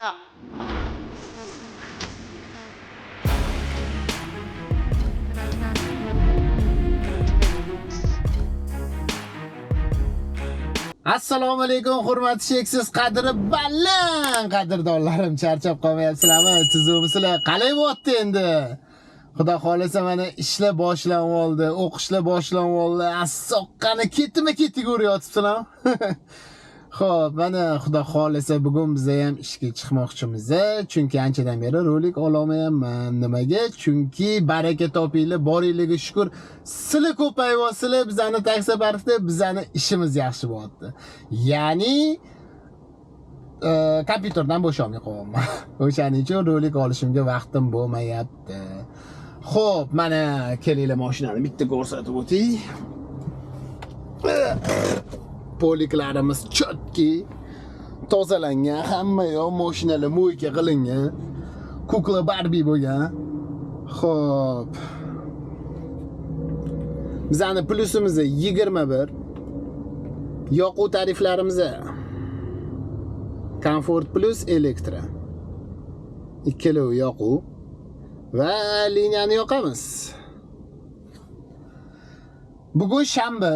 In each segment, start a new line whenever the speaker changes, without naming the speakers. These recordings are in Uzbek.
Assalomu alaykum, hurmatli cheksiz qadri baland qadrdonlarim, charchab qolmayapsizlarmi? Tuzumsizlar, qalay bo'pti endi? Xudo xolasa mana ishlar boshlanib oldi, o'qishlar boshlanib oldi. Soqqani ketma-ketga o'rayotibsizlar. Xo'p, mana xudo xolasa bugun biz ham ishga chiqmoqchimiz. Chunki anchadan beri rolik ololmayapman. Nimaga? Chunki baraka topinglar, boringlarga shukr. Sizlar ko'payyapsizlar, bizani taksi parkda bizani ishimiz yaxshi bo'lyapti. Ya'ni kompyuterdan bo'shamay qo'yaman. O'shaning uchun rolik olishimga vaqtim bo'lmayapti. Xo'p, mana kelinglar mashinani bitta ko'rsatib o'tay. Poliklarimiz chotki, tozalangan, hamma yoq mashinalar mo'yka qilingan, kukla Barbie bo'lgan. Xo'p. Bizani plusimiz 21. Yoquv tariflarimiz Comfort Plus Electra. Ikkalovi yoquv va liniyani yoqamiz. Bugun shanba.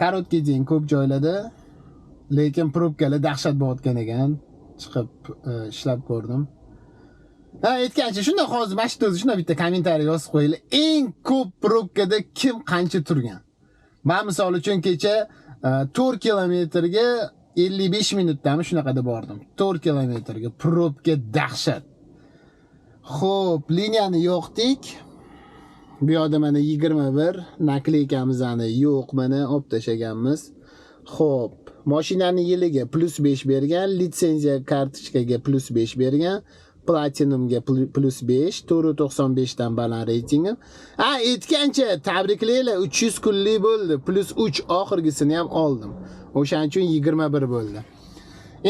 Karotga deng ko'p joylarda, lekin probkalar dahshat bo'layotgan ekan. Chiqib ishlab ko'rdim. Aytgancha shunda hozir mashina o'zi shunda bitta kommentariy yozib qo'yinglar. Eng ko'p probkada kim qancha turgan? Men misol uchun kecha 4 kilometrga 55 minutdami shunaqada bordim. 4 kilometrga probka dahshat. Xo'p, liniyani yoqdik. Bu yoqda mana 21 nakleykamizni yo'q, mana olib tashaganmiz. Xo'p, mashinaning yiliga +5 bergan, litsenziya kartochkaga +5 bergan, platinumga +5, 495 dan baland reytingim. Aytgancha tabriklaylar, 300 kunlik bo'ldi, +3 oxirgisini ham oldim. O'shaning uchun 21 bo'ldi.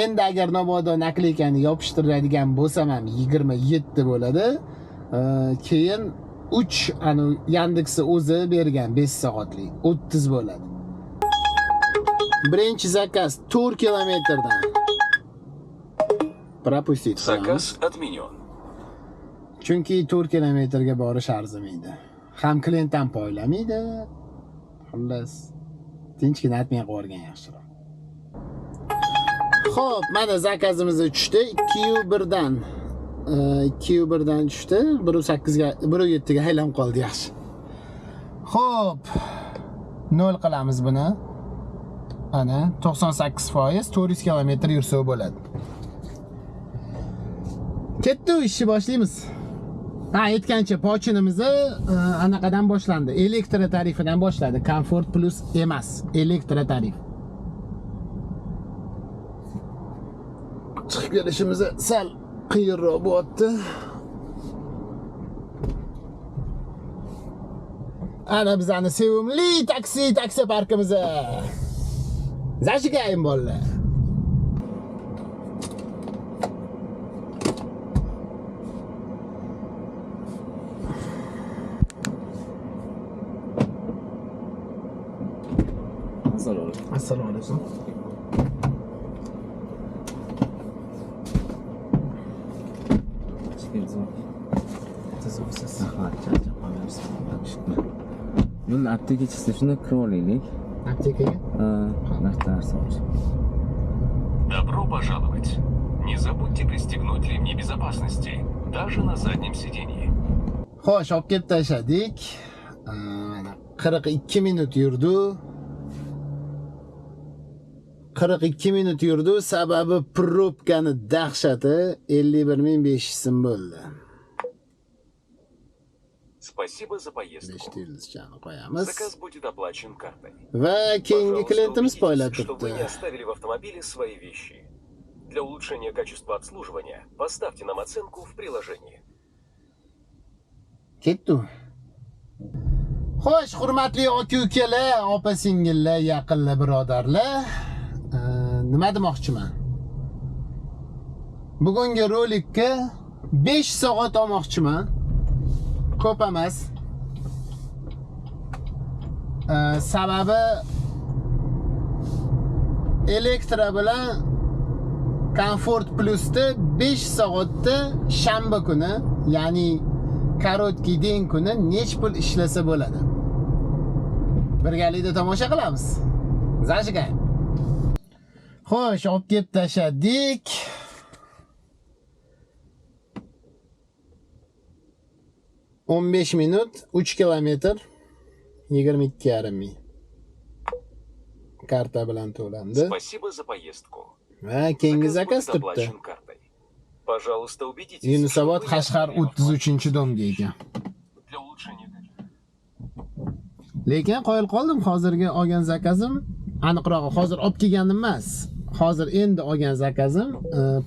Endi agar mabodo nakleykani yopishtiradigan bo'lsam ham 27 bo'ladi. Keyin 3 Yandex'i o'zi bergan 5 soatlik 30 bo'ladi. Birinchi zakaz 4 kilometrdan. Пропустить.
Заказ отменен.
Chunki 4 kilometrga borish arzimaydi. Ham klientdan poylamaydi. Xullas, tinchgina aytmay qo'ygan yaxshiroq. Xo'p, mana zakazimiz tushdi 2 dan. 2 dan tushdi, 1.8 ga 1.7 ga aylanib qoldi yaxshi. Xo'p. 0 qilamiz buni. Ana 98%, 400 km yursa bo'ladi. Ketdi, ishni boshlaymiz. Aytgancha pochinimizni anaqadan boshlandi. Elektro tarifidan boshladi. Comfort Plus emas, elektro tarif. Chiqib kelishimiz sal qiyinroq bo'lyapti. Ana bizani sevimli taksi parkimiz. Zashigayim bolalar. Assalomu alaykum.
Bunun apteka chiqsa shunda kirib olaylik.
Aptekaga?
Narxlar so'rash.
Добро пожаловать. Не забудьте пристегнуть ремни безопасности, даже на заднем сиденье.
Xo'sh, olib kelib tashladik. Mana 42 minut yurdi. 42 minut yurdi, sababi probkani dahshati 51.500 so'm bo'ldi.
Спасибо за поездку. Заказ будет оплачен картой.
Va keyingi klientimiz poylab
Чтобы вы не
turibdi.
оставили в автомобиле свои вещи. Для улучшения качества обслуживания поставьте нам оценку в приложении.
Ketdi. Xo'sh, hurmatli aka-ukalar, opa-singillar, yaqinlar, birodarlar, nima demoqchiman? Bugungi rolikka 5 soat olmoqchiman. Ko'p emas. Sababi elektro bilan Comfort Plus'da 5 soatda shanba kuni, ya'ni korotkий den kuni nech pul ishlasa bo'ladi? Birgalikda tomosha qilamiz. Zashigay. Xo'sh, olib kelib tashladik. ...15 minut, 3 kilometr, 22,5 ming. Karta bilan to'landi.
Спасибо за поездку.
Va keyingi zakaz turibdi.
Оплачен картой. Пожалуйста, убедитесь,
Yunusobod
что вы
Qashqar
не оплатили
33-domga ekan.
для улучшения качества.
Lekin qoyil qoldim, hozirgi olgan zakazim, aniqrog'i hozir olib kelganim emas. Hozir endi olgan zakazim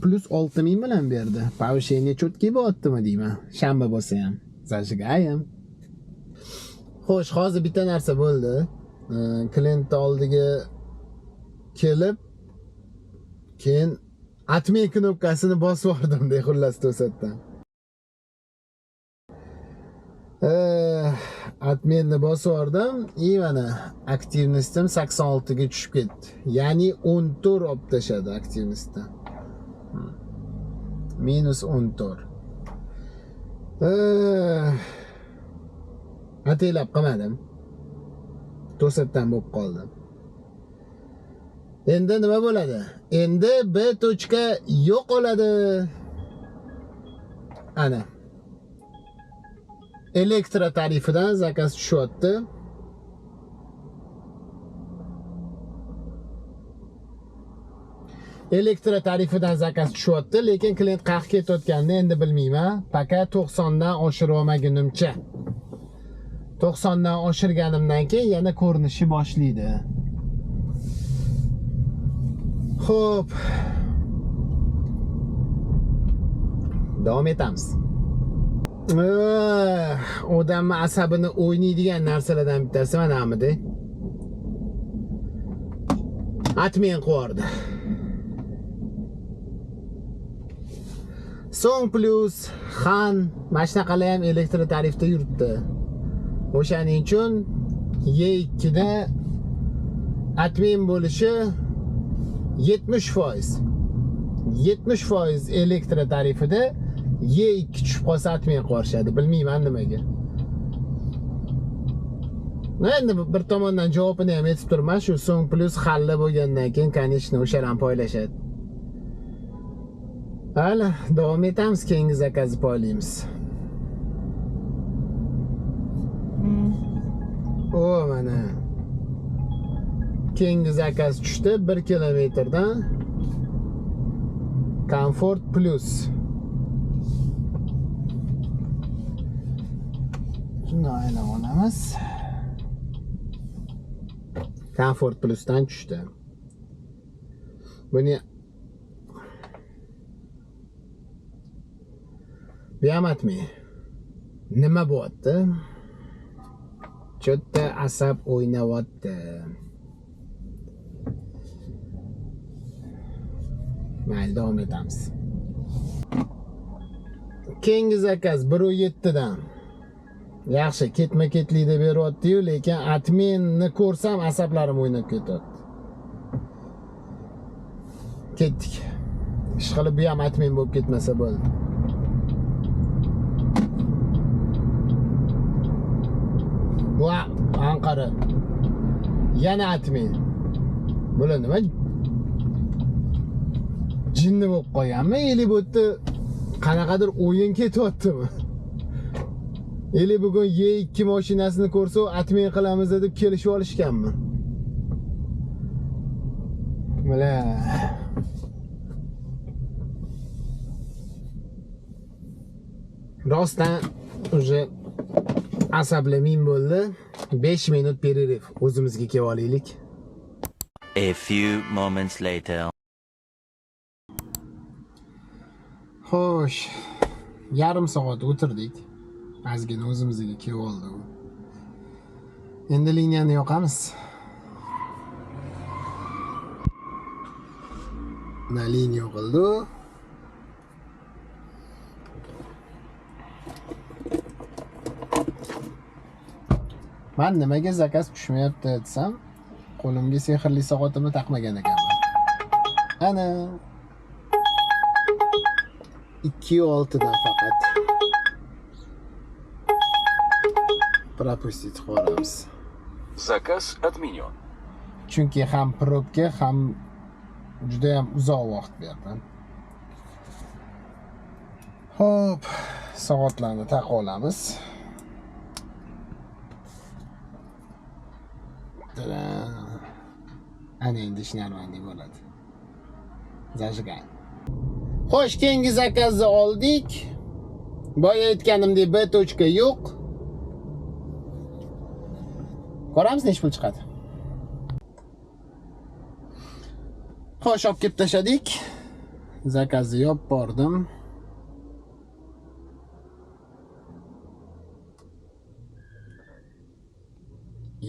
plus 6 ming bilan berdi. Повышение cho'tki bo'lyaptimi deyman. Shanba bo'lsa ham. Zashigayim. Xo'sh, hozir bitta narsa bo'ldi. Klient oldiga kelib, keyin atmay knopkasini bosib yubordim, deb xullas to'satdan. Adminni bosib yubordim, mana aktivnostim 86 ga tushib ketdi. Ya'ni 14 olib tashladi aktivnostdan. Minus 14. Ataylab qilmadim. To'satdan bo'lib qoldi. Endi nima bo'ladi? Endi B tochka yo'q bo'ladi. Ana. Elektro tarifidan zakaz tushyapti. Elektro tarifidan zakaz tushyapti, lekin klient qayerga ketayotganini endi bilmayman. Faqat 90 dan oshirib olmagunimcha. 90 dan oshirganimdan keyin yana ko'rinishi boshlaydi. Xo'p. Davom etamiz. Odamni asabini o'ynaydigan narsalardan bittasi mana hamida. Atmen qo'yardi. So'ng plus Xan mashinaqalar ham elektr tarifda yuribdi. O'shaning uchun Y2 da atmen bo'lishi 70%. 70% elektr tarifida Y2 tushib qolsa atmen qo'yishadi. Bilmayman nimaga. Endi bir tomondan javobini ham aytib turman, shu so'ng plus xalla bo'lgandan keyin, конечно, o'shalarni poylashadi. Hala, davom etamiz, keyingi zakazni poylaymiz. O mana. Keyingi zakaz tushdi 1 kilometrdan Comfort Plus. Shuni aylab olamiz. Comfort Plus'dan tushdi. Buni beyamatmi? Nima bo'lyapti? Cho'tta asab o'ynayapti. Mayli, davom etamiz. Keyingi zakaz 1.7 dan. Yaxshi, ketma-ketlikda beryapti-yu, lekin atmenni ko'rsam asablarim o'ynab ketadi. Ketdik. Ishqilib bu ham atmen bo'lib ketmasa bo'ldi. Va Anqara. Yana atmen. Bular nima? Jinni bo'lib qolganmi? Eli bu yerda qanaqadir o'yin ketyaptimi? Eli bugun Y2 mashinasini ko'rsa, atmen qilamiz deb kelishib olishganmi? Mana rostdan уже asablamin bo'ldi. 5 minut pererif. O'zimizga kelib olaylik.
A few moments later.
Xo'sh, yarim soat o'tirdik. Ozgina o'zimizga kelib oldi. Endi liniyani yoqamiz. Na liniya yoqildi. Men nimaga zakaz tushmayapti desam, qo'limga sehrli soatimni taqmagan ekanman. Ana 2.6 dan faqat propustit qilamiz.
Заказ отменен.
Chunki ham probka ham juda ham uzoq vaqt berdi. Hop, soatlarni taqib olamiz. Ana endi ish normalniy bo'ladi. Zajigay. Xo'sh, keyingi zakazni oldik. Boya aytganimdek B точка yo'q. Ko'ramiz nech pul chiqadi. Xo'sh, olib kelib tashladik. Zakazni yopib bordim.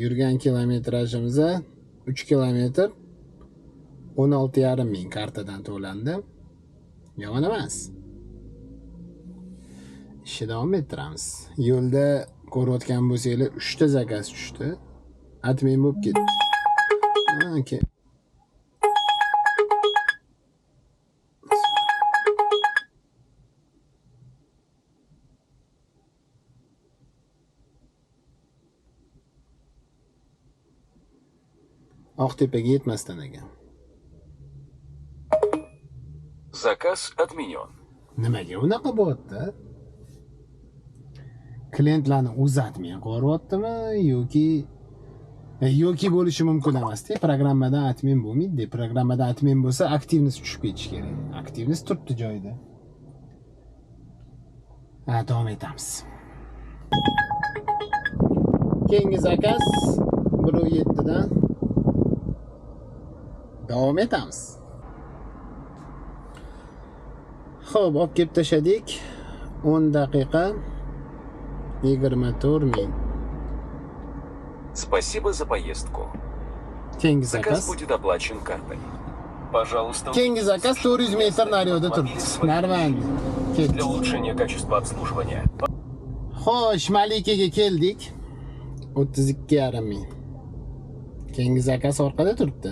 Yurgan kilometrajimiz 3 kilometr 16,5 ming kartadan to'landi. Yomon emas. Ishni davom ettiramiz. Yo'lda ko'rayotgan bo'lsanglar 3 ta zakaz tushdi. Atmen bo'lib ketdi. Okay. Oqtepaga yetmasdan ekan.
Заказ отменен.
Nimaga unaqa bo'lyapti? Klientlarni uzatmay qo'yaptimi yoki bo'lishi mumkin emas-da. Programmadan admin bo'lmaydi. Programmadan admin bo'lsa, aktivность tushib ketishi kerak. Aktivность turibdi joyida. Davom etamiz. Keyingi zakaz 1.7 dan davom etamiz. Xo'p, olib kelib tashladik. 10 daqiqa 24 ming.
Спасибо за поездку.
Keyingi
Заказ
zakaz.
будет оплачен картой. Пожалуйста,
Keyingi zakaz 400 metr nariyoda turibdi. Narvan.
для улучшения качества обслуживания.
Xo'sh, Malikaga keldik. 32,5 ming. Keyingi zakaz orqada turibdi.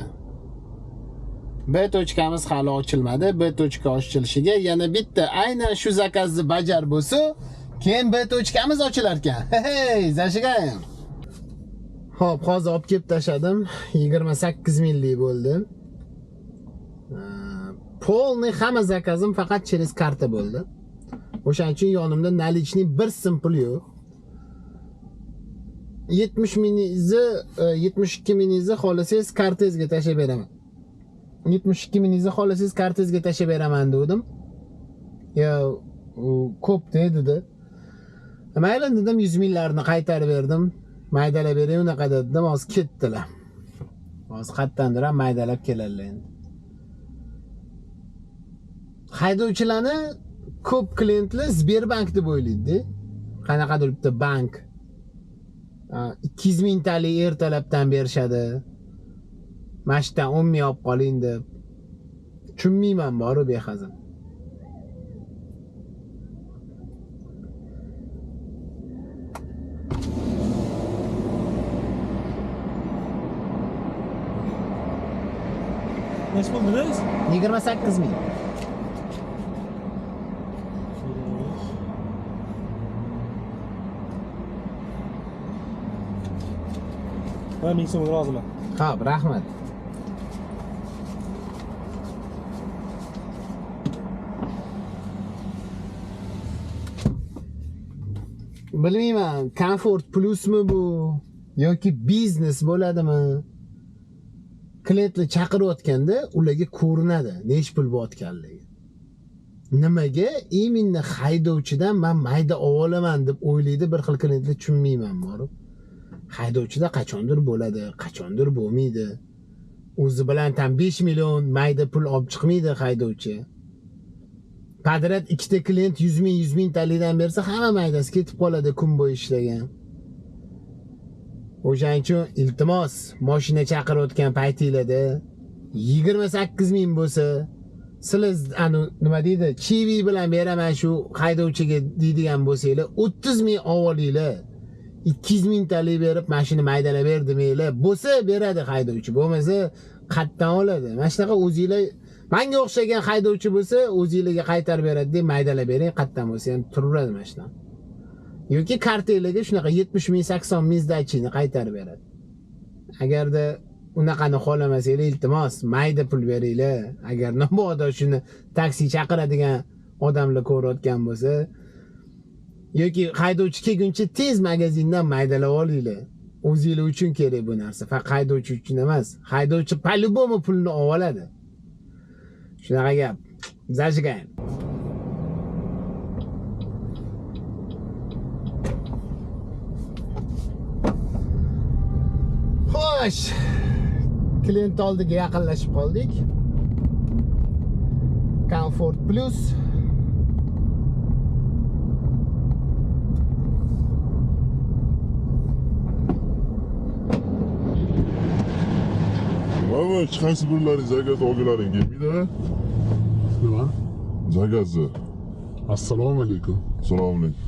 B точкamiz hali ochilmadi. B точка ochilishiga yana bitta aynan shu zakazni bajar bo'lsa, keyin B точкamiz ochilar ekan. Hey, zashigayim. Xo'p, hozir olib kelib tashladim. 28 minglik bo'ldi. Polni hamma zakazim faqat через karta bo'ldi. O'shaning uchun yonimda nalichni bir sim pul yo'q. 70 mingizni, 72 mingizni xohlasangiz kartangizga tashlab beraman. 72 mingizni xohlasangiz kartangizga tashlab beraman dedim. Yo, ko'p dedi. Mayli dedim, 100 minglarni qaytarib berdim. Maydalab bering unaqa dedim, hozir ketdilar. Hozir qattandir ham maydalab keladilar endi. Haydovchilarni ko'p klientlar Sberbank deb o'ylaydi. Qanaqadir bitta bank. 200 ming talik ertalabdan berishadi. Mashdan 10 ming olib qoling deb. Tushunmayman boru behazim.
Neç buldunuz?
28 ming.
Ben 1000 so'm roziman.
Xo'p, rahmat. Bilmayman, Comfort Plusmi bu yoki biznes bo'ladimi? Klientlar chaqirayotganda ularga ko'rinadi nech pul bo'layotganligi. Nimaga именно haydovchidan men mayda olaman deb o'ylaydi bir xil klientlar, tushunmayman borib. Haydovchida qachondir bo'ladi, qachondir bo'lmaydi. O'zi bilan ham 5 million mayda pul olib chiqmaydi haydovchi. Qadrat ikkita klient 100 ming talikdan bersa, hamma maydasi ketib qoladi kun bo'yi ishlagan. O'shaning uchun iltimos, mashina chaqirayotgan paytingizda 28 ming bo'lsa, sizlar nima deydi, chivi bilan beraman shu haydovchiga deydigan bo'lsanglar, 30 ming olinglar. 200 ming talik berib mashina maydalab ber demanglar. Bo'lsa beradi haydovchi, bo'lmasa qatdan oladi. Mana shunaqa o'zingizlar Menga o'xshagan haydovchi bo'lsa, o'zingizga qaytarib beradi deb maydalab bering, qatdan bo'lsa ham turaveradi mashinadan. Yoki kartangizga shunaqa 70 ming 80 ming zdachini qaytarib beradi. Agarda unaqani xohlamasanglar, iltimos, mayda pul beringlar. Agar mabodo shuni taksi chaqiradigan odamlar ko'rayotgan bo'lsa, yoki haydovchi kelguncha tez magazindan maydalab olinglar. O'zingizlar uchun kerak bu narsa, faqat haydovchi uchun emas. Haydovchi по-любому pulni oladi. Shunaqa gap. Zajgan. Xo'sh. Klient oldiga yaqinlashib qoldik. Comfort Plus.
Ama qaysi birlaring zakaz olgularing kelmaydi?
Nima?
Zakazni.
Assalomu alaykum.
Assalomu alaykum.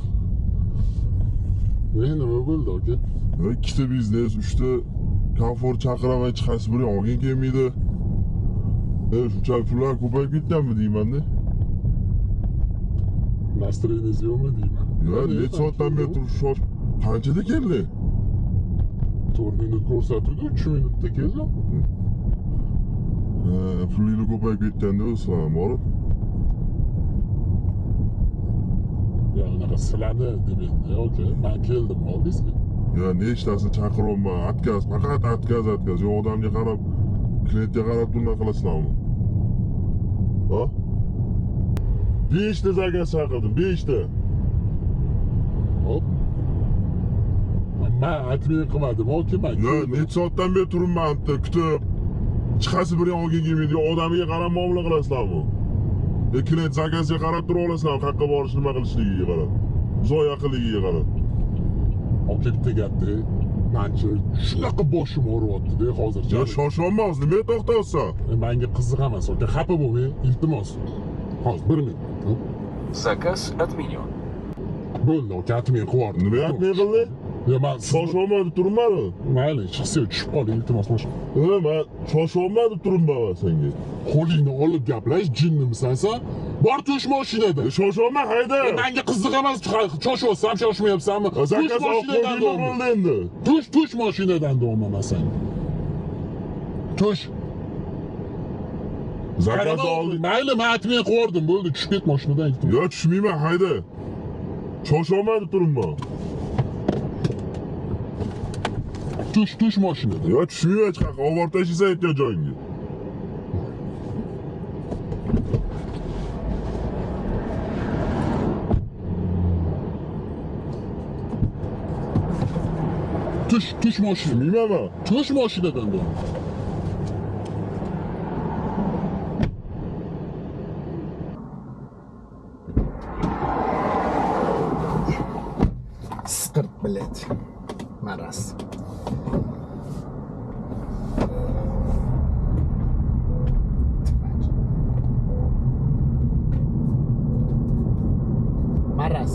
Nima bo'ldi aka?
Ikkita biznes, uchta komfort chaqiraman, hech qaysi biri olgin kelmaydi. Shunchalik pullar ko'payib ketganmi deyman-da.
Настроениеңiz yo'qmi deyman.
Necha soatdan beri turib qanchada keldi?
4 minut ko'rsatuvdi, 3 minutda keldim.
Pulinglar ko'payib ketganda o'sam borib.
Ya unaqa siladi demangda, aka. Men keldim, oldingizmi?
Ya nechtasini chaqiryapman, отказ, faqat отказ. Yo odamga qarab, klientga qarab turma qilasizlarmi? Ha? 5 ta zakaz chaqirdim, 5 ta.
Hop. Men aytmay qilmadim, aka. Men
Ya necha soatdan beri turibman bitta kutib. Chiqasi biri olgin kelmaydi, odamiga qarab muomala qilasizlarmi? Klient zakazga qarab tura olasizlarmi, qayerga borish, nima qilishligiga qarab. Zoya yaqinligiga qarab.
aka bitta gapda, mencha shunaqa boshim og'riyapti-da hozircha.
Ya shoshilmas, nimaga to'xtayapsan?
Menga qiziq emas, aka. Xafa bo'lmang, iltimos. Hozir 1 minut.
Заказ отменен.
Bo'ldi, aka, aytmay qo'yardim.
Nima aytmay qildi?
Yo, men
Shoshilmas deb turibman-ku.
mayli, shaxsiy tushib qoling, iltimos bosh.
Men shoshilmas deb turibman senga.
Qo'lingni olib gaplash, jinnimisan sen? Bor tush mashinada.
Shoshilmas, hayda.
Menga qiziq emas, choshyapsan, shoshmayapsanmi?
Zakaz olib bo'ldi endi.
Tush mashinadan do'masan. Tush.
Zakaz oldi.
Mayli, men aytmay qo'yardim, bo'ldi, tushib ket mashinadan.
Yo, tushmayman, hayda. Shoshilmas deb turibman.
Tush mashinada.
Yo, tushmayman hech qayerga, olib borib tashlaysan aytgan joyingga.
Tush mashina.
Bilmayman.
Tush mashinadan do'm.
Skirt bilet. Maras. Maras.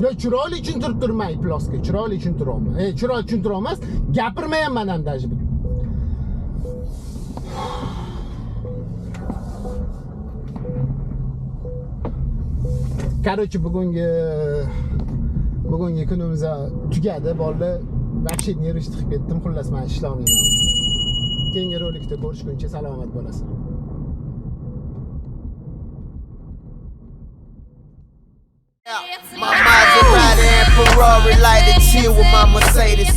Yo, chiroyli uchun turib turmay ploska, chiroyli uchun turibman. Chiroyli uchun turolmas, gapirmayapman ham даже. Короче, bugungi kunimiz tugadi, bolalar. Вообще nervni chiqib ketdim, xullas men ishlamayman. Keyingi rolikda ko'rishguncha salomat bo'lasan.
My Maserati and Ferrari like to chill with my Mercedes.